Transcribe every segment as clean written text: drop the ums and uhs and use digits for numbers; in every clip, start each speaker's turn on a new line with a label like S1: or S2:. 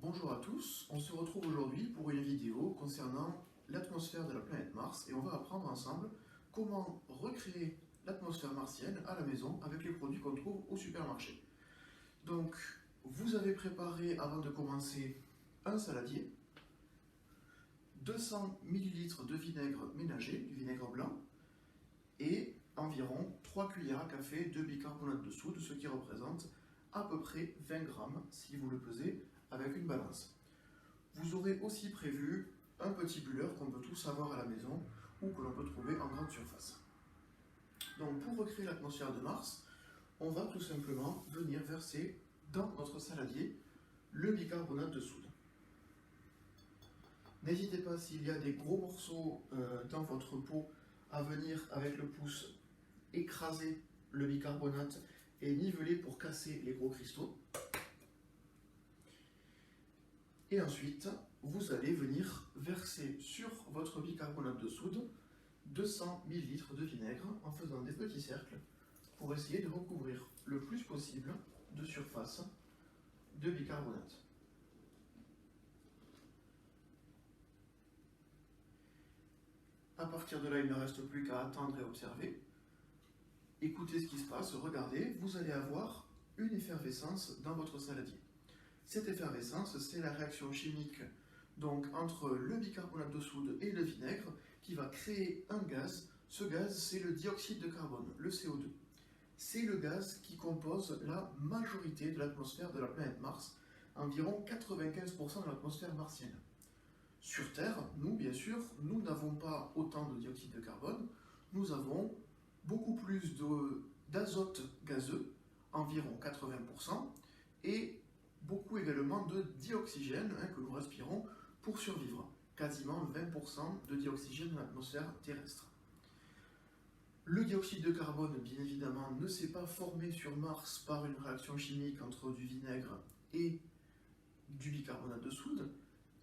S1: Bonjour à tous, on se retrouve aujourd'hui pour une vidéo concernant l'atmosphère de la planète Mars et on va apprendre ensemble comment recréer l'atmosphère martienne à la maison avec les produits qu'on trouve au supermarché. Donc, vous avez préparé avant de commencer un saladier, 200 ml de vinaigre ménager, du vinaigre blanc, et environ 3 cuillères à café de bicarbonate de soude, ce qui représente à peu près 20 grammes si vous le pesez avec une balance. Vous aurez aussi prévu un petit bulleur qu'on peut tous avoir à la maison ou que l'on peut trouver en grande surface. Donc pour recréer l'atmosphère de Mars, on va tout simplement venir verser dans notre saladier le bicarbonate de soude. N'hésitez pas, s'il y a des gros morceaux dans votre pot, à venir avec le pouce écraser le bicarbonate et niveler pour casser les gros cristaux. Et ensuite, vous allez venir verser sur votre bicarbonate de soude 200 ml de vinaigre en faisant des petits cercles pour essayer de recouvrir le plus possible de surface de bicarbonate. À partir de là, il ne reste plus qu'à attendre et observer. Écoutez ce qui se passe, regardez, vous allez avoir une effervescence dans votre saladier. Cette effervescence, c'est la réaction chimique donc, entre le bicarbonate de soude et le vinaigre qui va créer un gaz. Ce gaz, c'est le dioxyde de carbone, le CO2. C'est le gaz qui compose la majorité de l'atmosphère de la planète Mars, environ 95% de l'atmosphère martienne. Sur Terre, nous, bien sûr, nous n'avons pas autant de dioxyde de carbone, nous avons beaucoup plus d'azote gazeux, environ 80%, et beaucoup également de dioxygène que nous respirons pour survivre, quasiment 20% de dioxygène dans l'atmosphère terrestre. Le dioxyde de carbone, bien évidemment, ne s'est pas formé sur Mars par une réaction chimique entre du vinaigre et du bicarbonate de soude.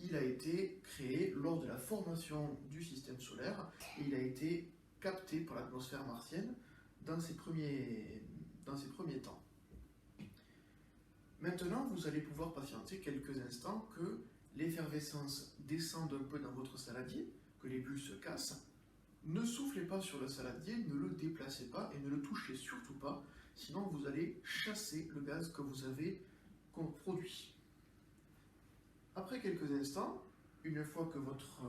S1: Il a été créé lors de la formation du système solaire et il a été capté par l'atmosphère martienne dans ses premiers temps. Maintenant, vous allez pouvoir patienter quelques instants que l'effervescence descende un peu dans votre saladier, que les bulles se cassent. Ne soufflez pas sur le saladier, ne le déplacez pas et ne le touchez surtout pas, sinon vous allez chasser le gaz que vous avez produit. Après quelques instants, une fois que votre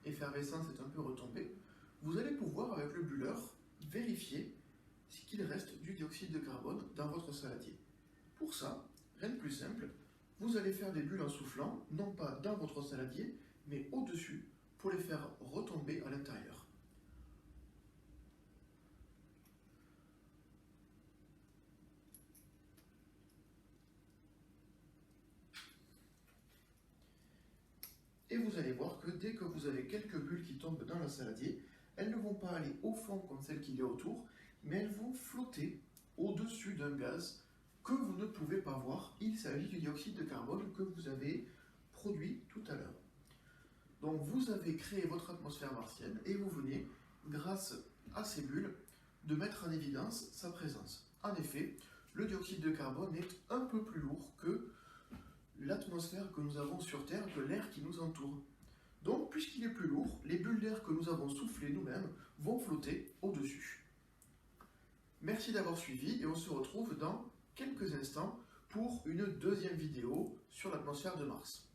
S1: effervescence est un peu retombée, vous allez pouvoir, avec le bulleur, vérifier qu'il reste du dioxyde de carbone dans votre saladier. Pour ça, rien de plus simple, vous allez faire des bulles en soufflant, non pas dans votre saladier, mais au-dessus, pour les faire retomber à l'intérieur. Et vous allez voir que dès que vous avez quelques bulles qui tombent dans le saladier, elles ne vont pas aller au fond comme celles qu'il y a autour, mais elles vont flotter au-dessus d'un gaz que vous ne pouvez pas voir. Il s'agit du dioxyde de carbone que vous avez produit tout à l'heure. Donc vous avez créé votre atmosphère martienne et vous venez, grâce à ces bulles, de mettre en évidence sa présence. En effet, le dioxyde de carbone est un peu plus lourd que l'atmosphère que nous avons sur Terre, que l'air qui nous entoure. Donc, puisqu'il est plus lourd, les bulles d'air que nous avons soufflées nous-mêmes vont flotter au-dessus. Merci d'avoir suivi et on se retrouve dans quelques instants pour une deuxième vidéo sur l'atmosphère de Mars.